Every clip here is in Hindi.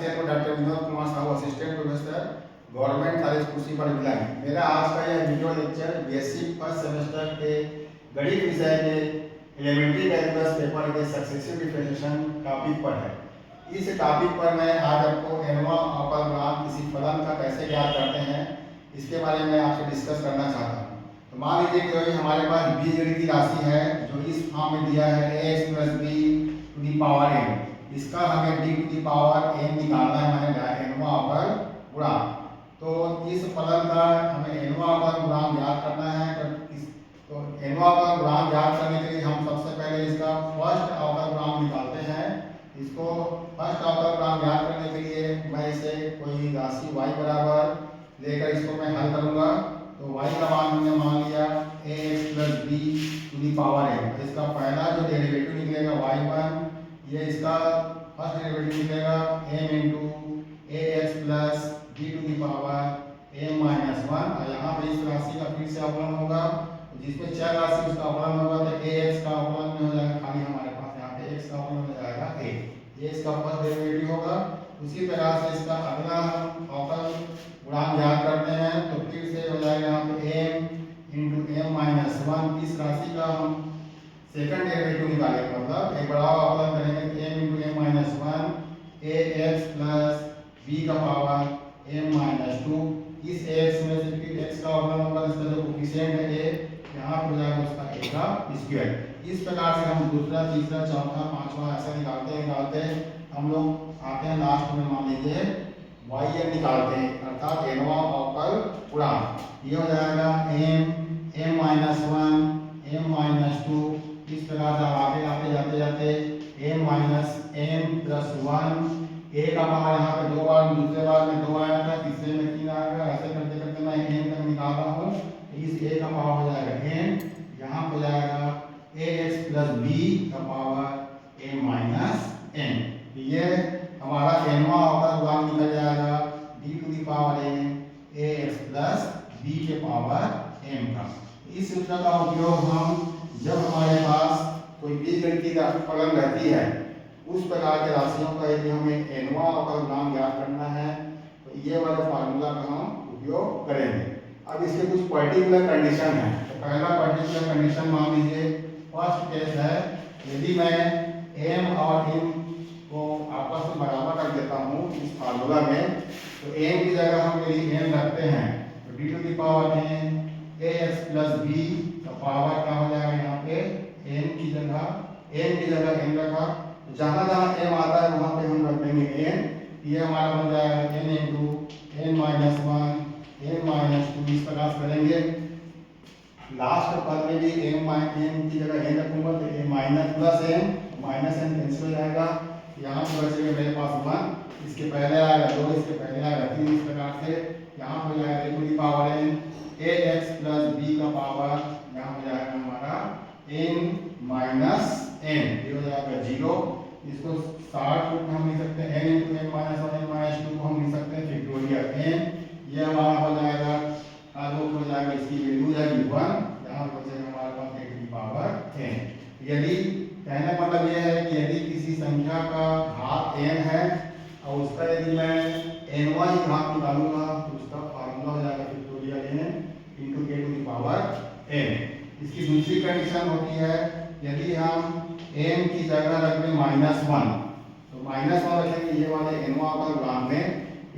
से को doctor Vinod Kumar Sahu assistant professor government college कुर्सी पर बिलाएं। मेरा आज का यह video lecture basic first semester के गणित विषय के एलिमेंट्री कैलकुलस पेपर के सक्सेसिव डिफरेंशिएशन टॉपिक पर है। इस टॉपिक पर मैं आज आपको एनवा अवकल गुणांक किसी फलन का कैसे ज्ञात करते हैं इसके बारे में आपसे डिस्कस करना चाहता हूँ। तो मान लीजिए कि हमारे पास बीजगणित की राशि है जो इस फॉर्म में दिया है x + b to the power n। इसका हमें d to the power n निकालना है, माने एनवा अवकल गुणांक। तो इस फलन का हमें एनवा अवकल गुणांक ज्ञात करना है। तो एनवा अवकल गुणांक ज्ञात करने के लिए हम सबसे पहले इसका फर्स्ट अवकल गुणांक निकालते हैं। इसको फर्स्ट अवकल गुणांक ज्ञात करने के लिए मैं इसे कोई राशि y बराबर लेकर इसको मैं हल करूंगा। तो y का मान हमने मान लिया ax + b to the power n। इसका पहला जो डेरिवेटिव निकलेगा y1, ये इसका फर्स्ट डेरिवेटिव निकलेगा m × ax + b to the power m - 1। और यहाँ पे इस राशि का फिर से अवकलन होगा, जिसमें चर राशि उसका अवकलन होगा तो ax का अवकलन में हो जाएगा, खाली हमारे पास यहाँ पे x का अवकलन हो जाएगा a। ये इसका फर्स्ट डेरिवेटिव होगा। उसी प्रकार से इसका अगला हम अवकल गुणांक ज्ञात करते हैं। तो फिर से हो जाएगा यहाँ पे m × m - 1। इस राशि का हम सेकंड डेरिवेटिव निकालेंगे, मतलब एक बड़ा अवकलन करेंगे m × m - 1 ax + b का पावर m - 2। इस ax में से फिर x का अवकलन होगा, इसका जो कोफिशिएंट है a, यहाँ पर हो जाएगा उसका a का स्क्वायर। इस प्रकार से हम दूसरा, तीसरा, चौथा, पांचवा ऐसा निकालते हैं। हम लोग आते हैं लास्ट में, मान लीजिए yn निकालते हैं, अर्थात एनवा अवकल गुणांक। ये हो जाएगा m m - 1 m - 2। इस प्रकार से आगे आते जाते m - n + 1। a का पावर यहाँ पे दो बार, दूसरे बार में 2 आया था, तीसरे में 3 आएगा। ऐसे करते करते मैं n तक निकाल रहा हूँ। इस a का पावर हो जाएगा n, यहाँ हो जाएगा ax + b का पावर m - n। ये हमारा एनवा अवकल गुणांक निकल जाएगा d to the power n ax + b के पावर m का। इस सूत्र का उपयोग हम जब हमारे पास कोई बीजगणित की फलन रहती है, उस प्रकार के राशियों का यदि हमें एनवा अवकल गुणांक ज्ञात करना है तो ये वाले फार्मूला का हम उपयोग करेंगे। अब इसके कुछ पर्टिकुलर कंडीशन है। तो पहला पर्टिकुलर कंडीशन मान लीजिए, फर्स्ट केस है, यदि मैं m और n को आपस में बराबर कर देता हूँ इस फार्मूला में, तो m की जगह हम यदि n रखते हैं तो d to the power n ax + b का पावर क्या हो जाएगा, यहाँ पे n की जगह n रखा। तो जहाँ जहाँ m आता है वहाँ पे हम रख देंगे n। ये हमारा बन जाएगा n × n - 1 n - 2। इस प्रकार से करेंगे। लास्ट पद में भी m की जगह n रखूंगा तो a -n कैंसिल हो जाएगा। यहाँ पर बचेगा मेरे पास 1, इसके पहले आएगा 2, इसके पहले आएगा 3। इस प्रकार से यहाँ हो जाएगा a to the power n ax + b का पावर, यहाँ हो जाएगा हमारा n - n। ये हो जाएगा 0। इसको शॉर्ट रूप में हम लिख सकते हैं n × m - 1 n - 2 को हम लिख सकते हैं फैक्टोरियल n। ये हमारा हो जाएगा, आलोक हो जाएगा, इसकी वैल्यू है 1। यहाँ बचेगा हमारे पास a to the power n। यदि कहने का मतलब यह है कि यदि किसी संख्या का घात n है और उसका यदि मैं nवा ही घात निकालूंगा तो उसका फार्मूला हो जाएगा factorial n × a to the power n। इसकी दूसरी कंडीशन होती है, यदि हम n की जगह रख दें -1, तो -1 रखेंगे ये वाले एनवा अवकल गुणांक में।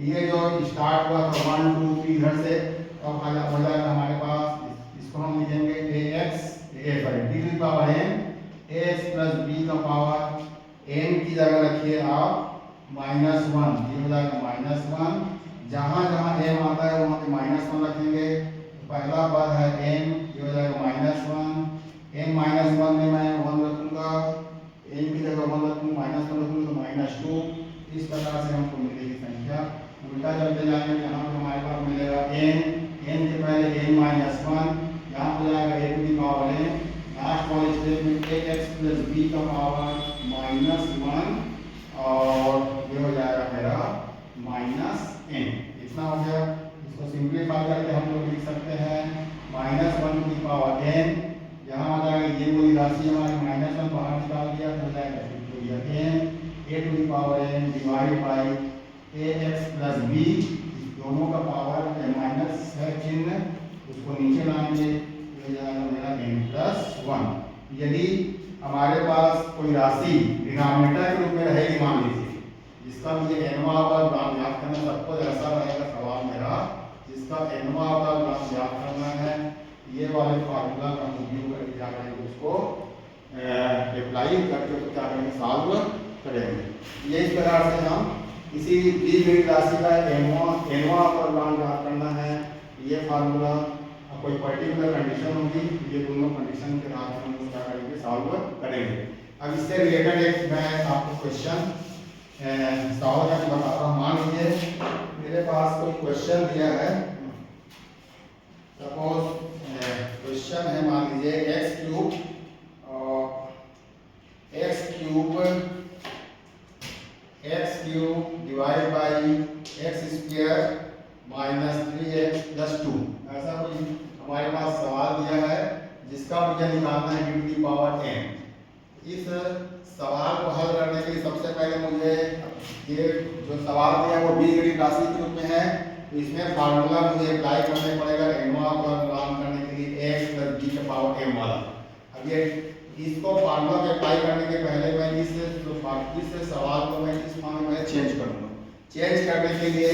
ये जो स्टार्ट हुआ था 1 2 3 इधर से, तो हो जाएगा हमारे पास, इसको हम लिखेंगे ax d to the power n ax + b का पावर n की जगह रखिए आप -1। ये हो जाएगा -1। जहाँ जहाँ m आता है वहाँ पे -1 रखेंगे। तो पहला पद है m, ये हो जाएगा -1। m - 1 में मैं 1 रखूँगा, n की जगह 1 रखूँगा, -1 रखूँगा तो -2। इस प्रकार से हमको मिलेगी संख्या। उल्टा चलते जाएंगे, यहाँ पे हमारे पास मिलेगा n के पहले n - 1, यहाँ हो जाएगा a to the power n। Last वाले स्टेप में ax + b का पावर -1 और ये हो जाएगा मेरा -n। इतना हो गया। इसको सिंप्लीफाई करके हम लोग लिख सकते हैं -1 टू दी पावर n। यहाँ आ जाएगा ये वाली राशि हमारी -1 बाहर निकाल दिया तो हो जाएगा factorial n a to the power n divide by a x plus b, दोनों का पावर माइनस है चिन्ह, उसको नीचे लाएंगे, ये हो जाएगा मेरा n प्लस 1। यदि हमारे पास कोई राशि डिनोमिनेटर के रूप में रहेगी, मान लीजिए, जिसका मुझे nवां अवकलन ज्ञात करना, सबको ऐसा रहेगा सवाल मेरा, जिसका nवां अवकलन ज्ञात करना है, ये वाले फार्मूला का उपयोग करके क्या करेंगे, उसको अप्लाई करके उसको क्या करेंगे, सॉल्व करेंगे। ये इस प्रकार से हम किसी दी गई राशि का nवां अवकलन ज्ञात करना है, ये फार्मूला कोई पर्टिकुलर कंडीशन होगी, ये दोनों कंडीशन के आधार पर हम लोग क्या करेंगे, सॉल्व करेंगे। अब इससे रिलेटेड एक मैं आपको क्वेश्चन सॉल्व करके बताता हूँ। मान लीजिए मेरे पास कोई क्वेश्चन दिया है, सपोज क्वेश्चन है, मान लीजिए x cube divide by x square minus 3x plus 2, ऐसा कोई हमारे पास सवाल दिया है, जिसका मुझे निकालना है e to the power n। इस सवाल को हल करने के लिए सबसे पहले मुझे ये जो सवाल दिया है वो बीजगणित राशि के रूप में है, तो इसमें फार्मूला मुझे अप्लाई करने पड़ेगा nवां अवकलन करने के लिए x प्लस b का पावर m वाला। अब ये इसको फार्मूला को अप्लाई करने के पहले मैं इस सवाल को मैं इस फॉर्म में चेंज करूंगा। चेंज करने के लिए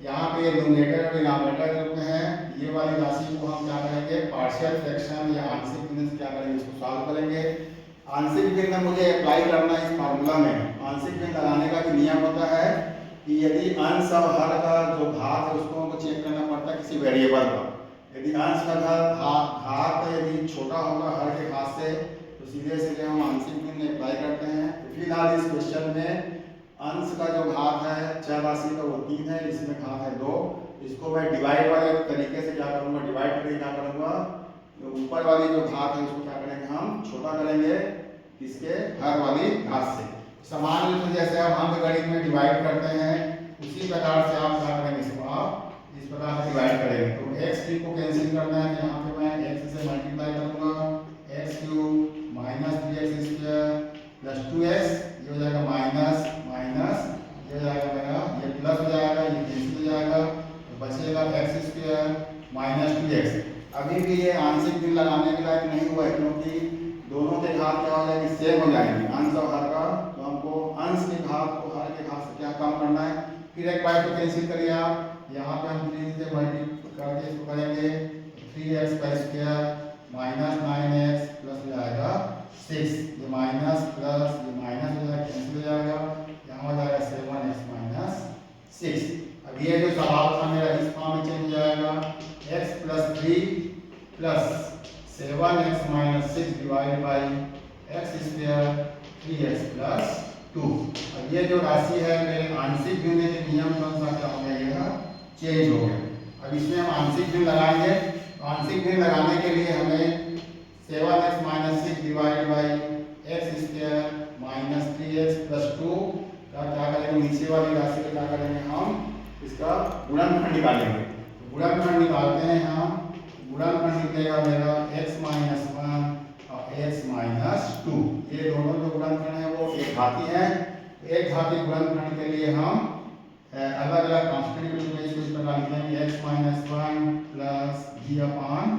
यहाँ पे न्यूमरेटर और डिनोमिनेटर के रूप में है, ये वाली राशि को हम क्या करेंगे, पार्शियल फ्रैक्शन या आंशिक भिन्न से क्या करेंगे, इसको सॉल्व करेंगे। आंशिक भिन्न मुझे अप्लाई करना है इस फार्मूला में। आंशिक भिन्न लगाने का जो नियम होता है कि यदि अंश और हर का जो घात है उसको हमको चेक करना पड़ता है किसी वेरिएबल का। यदि अंश का घात यदि छोटा होगा हर के घात से, तो सीधे सीधे हम आंशिक भिन्न अप्लाई करते हैं। तो फिलहाल इस क्वेश्चन में अंश का जो घात है चर राशि का वो 3 है, इसमें घात है 2। इसको मैं डिवाइड वाले तरीके से क्या करूँगा, डिवाइड करके क्या करूँगा, तो ऊपर वाली जो घात है उसको क्या करेंगे, हम छोटा करेंगे किसके, हर वाली घात से। समान रूप से जैसे आप अंकगणित में डिवाइड करते हैं, उसी प्रकार से आप क्या करेंगे, इसको आप इस प्रकार से डिवाइड करेंगे। तो x क्यूब को कैंसिल करना है, तो यहाँ पे मैं x से मल्टीप्लाई करूँगा, x cube minus 3x square plus 2x, ये हो जाएगा माइनस माइनस, ये हो जाएगा मेरा, ये प्लस हो जाएगा, ये कैंसिल हो जाएगा, तो बचेगा x स्क्वायर माइनस 2x। अभी भी ये आंशिक भिन्न लगाने के लायक नहीं हुआ है, क्योंकि दोनों के घात क्या हो जाएंगे, सेम हो जाएंगे, अंश और हर का। तो हमको अंश के घात को हर के घात से क्या कम करना है, फिर एक बार तो कैंसिल करिए आप, यहाँ पे हम 3 से मल्टीप्लाई करके इसको करेंगे, 3x का स्क्वायर माइनस 9x प्लस हो जाएगा 6, ये माइनस प्लस ये माइनस हो जाएगा, कैंसिल हो जाएगा, यहाँ हो जाएगा 7x माइनस 6। अब ये जो सवाल था मेरा इस फॉर्म में चेंज हो जाएगा, x plus 3 plus 7x minus 6 divide by x square 3x plus 2। अब ये जो राशि है मेरे आंशिक भिन्न के नियम के अनुसार क्या हो गया, यह चेंज हो गया। अब इसमें हम आंशिक भिन्न लगाएंगे, तो आंशिक भिन्न लगाने के लिए हमें 7x minus 6 divide by x square minus 3x plus 2 का क्या करेंगे, नीचे वाली राशि का क्या करेंगे, हम इसका गुणनफल निकालेंगे। तो गुणनफल निकालते हैं हम, गुणनफल निकलेगा मेरा x माइनस 1 और x माइनस 2। ये दोनों जो गुणनफल है वो एक घाती है। एक घाती गुणनफल के लिए हम अलग अलग कांस्टेंट के रूप में इसको इस प्रकार लिखेंगे, x minus 1 plus b upon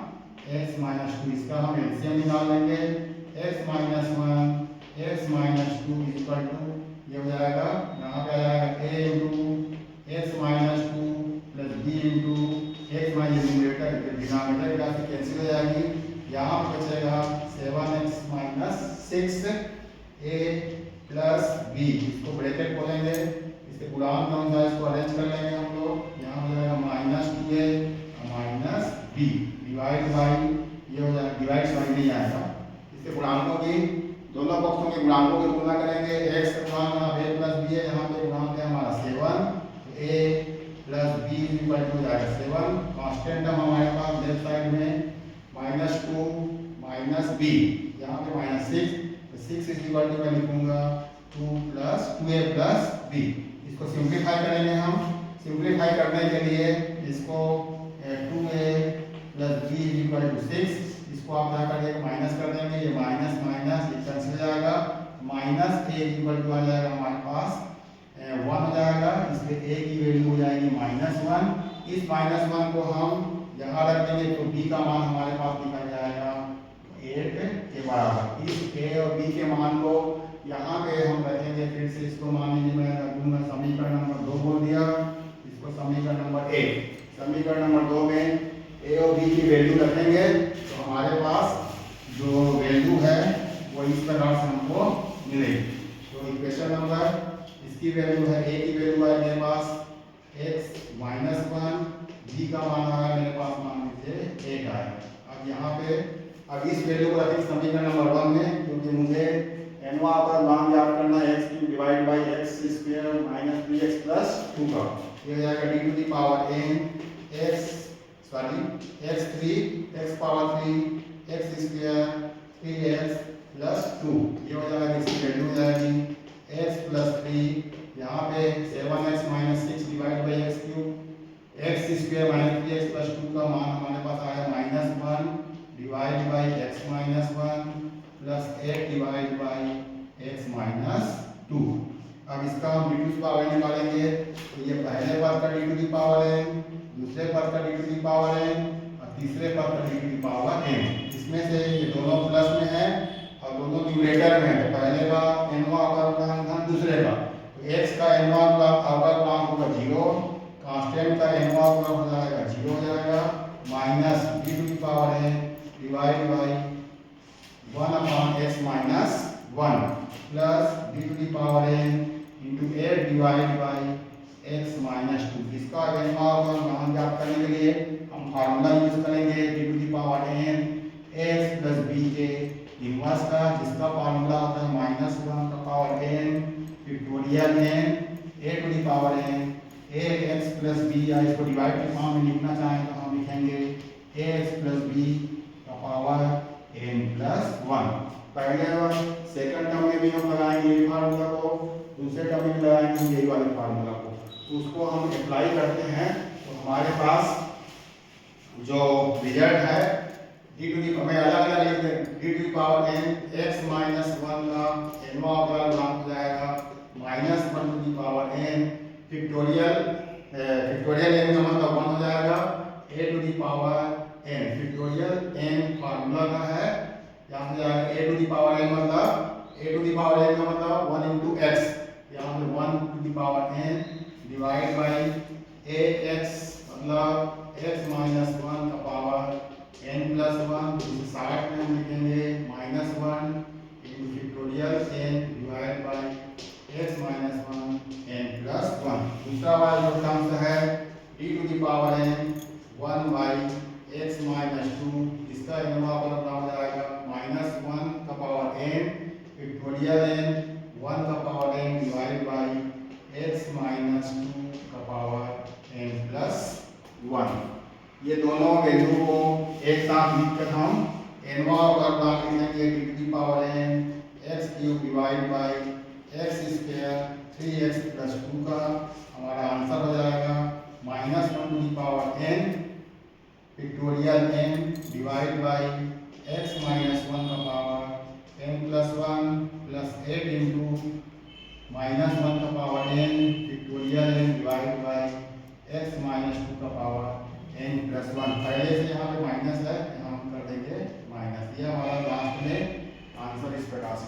x minus 2। इसका हम एलसीएम निकाल लेंगे, x minus 1 x minus 2 equal to, ये हो जाएगा, यहाँ पे आ जाएगा a into x minus 2 plus b into x minus numerator denominator की राशि कैंसिल हो जाएगी, यहाँ पर बचेगा 7x minus 6 a plus b। इसको ब्रैकेट खोलेंगे, इसके गुणांक के अनुसार इसको अरेंज कर लेंगे हम लोग। यहाँ हो जाएगा minus 2a minus b divide by, ये हो जाएगा, डिवाइड बाई नहीं आएगा, इसके गुणांकों की दोनों पक्षों के गुणांकों की तुलना करेंगे। x का गुणांक a प्लस b है, यहाँ पे गुणांक है हमारा 7, तो a plus b equal to हो जाएगा 7। कांस्टेंट टर्म हमारे पास लेफ्ट साइड में माइनस 2 माइनस b, यहाँ पे माइनस 6, तो 6 इज इक्वल टू मैं लिखूंगा 2 प्लस 2a प्लस b। इसको सिंप्लीफाई करेंगे हम। सिंप्लीफाई करने के लिए इसको 2a plus b equal to 6, इसको आप क्या करेंगे, माइनस कर देंगे, ये माइनस माइनस ये कैंसिल हो जाएगा, माइनस a इक्वल टू आ जाएगा हमारे पास 1 हो जाएगा, इसलिए a की वैल्यू हो जाएगी -1। इस -1 को हम यहाँ रख देंगे तो b का मान हमारे पास निकल जाएगा 8 के बराबर। इस a और b के मान को यहाँ पे हम रखेंगे, फिर से इसको मान लीजिए मैं रखूँगा समीकरण नंबर 2 बोल दिया, इसको समीकरण नंबर 1। समीकरण नंबर 2 में a और b की वैल्यू रखेंगे तो हमारे पास जो वैल्यू है वो इस प्रकार से हमको मिलेगी। तो इक्वेशन नंबर इसकी वैल्यू है, a की वैल्यू है मेरे पास x -1, b का मान आया मेरे पास मान लीजिए 1 आया। अब यहाँ पे अब इस वैल्यू को रखें समीकरण नंबर 1 में, क्योंकि मुझे nवां पर मान याद करना है x³ divide by x² - 3x + 2 का। ये हो जाएगा d to the power n x3 x power 3 x² 3x + 2। ये हो जाएगा, इसकी वैल्यू हो जाएगी x + 3, यहाँ पे 7x - 6 divide by x³ x² - 3x + 2 का मान हमारे पास आया -1 divide by x - 1 plus 8 divide by x - 2। अब इसका हम d to the power n निकालेंगे तो ये पहले पद का d to the power n, दूसरे पद का d to the power n और तीसरे पद का d to the power n। इसमें से ये दोनों प्लस में है और दोनों न्यूमरेटर में है, तो पहले का nवां अवकलनांक दूसरे का, तो x का nवां अवकलनांक होगा 0, कांस्टेंट का nवां अवकलन हो जाएगा 0 हो जाएगा, minus d to the power n divide by 1/x - 1 plus d to the power n into 8 divide by x - 2। इसका nवां अवकलन हम ज्ञात करने के लिए हम फार्मूला यूज करेंगे d to the power n x + b के इनवर्स का, जिसका फार्मूला होता है -1 का power n factorial n a to the power n ax + b, या इसको डिवाइड के फॉर्म में लिखना चाहें तो हम लिखेंगे ax + b का पावर n + 1। पहले और सेकंड टर्म में भी हम लगाएंगे ये फार्मूला को, दूसरे टर्म में लगाएंगे यही वाले फार्मूला को, उसको हम अप्लाई करते हैं तो हमारे पास जो रिजल्ट है d टू द हमें अलग अलग लिख दें, d to the power n x - 1 का nवां अवकलनांक हो जाएगा -1 to the power n factorial n का मतलब 1 हो जाएगा, a to the power n factorial n formula का है, यहाँ पे जाएगा a to the power n मतलब a to the power n का मतलब 1 into x, यहाँ पे 1 to the power n divide by ax मतलब x - 1 का पावर n + 1, तो इसे साइड में हम लिखेंगे -1 into factorial n divide by x - 1 n + 1। दूसरा वाला जो टर्म है d to the power n 1/x - 2, इसका nवां अवकलन हो जाएगा -1 का पावर n फैक्टोरियल n 1 का power n divide by x - 2 का पावर n + 1। ये दोनों वैल्यू को एक साथ लिखकर हम nवां अवकलनांक लिखेंगे d to the power n x³ divide by x² 3x + 2 का। हमारा आंसर हो जाएगा -1 to the power n factorial n divide by x - 1 का पावर n + 1 प्लस 8 इंटू -1 का power n factorial n divide by x - 2 का पावर n + 1। पहले से यहाँ पे माइनस है, यहाँ हम कर देंगे माइनस। ये हमारा लास्ट में आंसर इस प्रकार से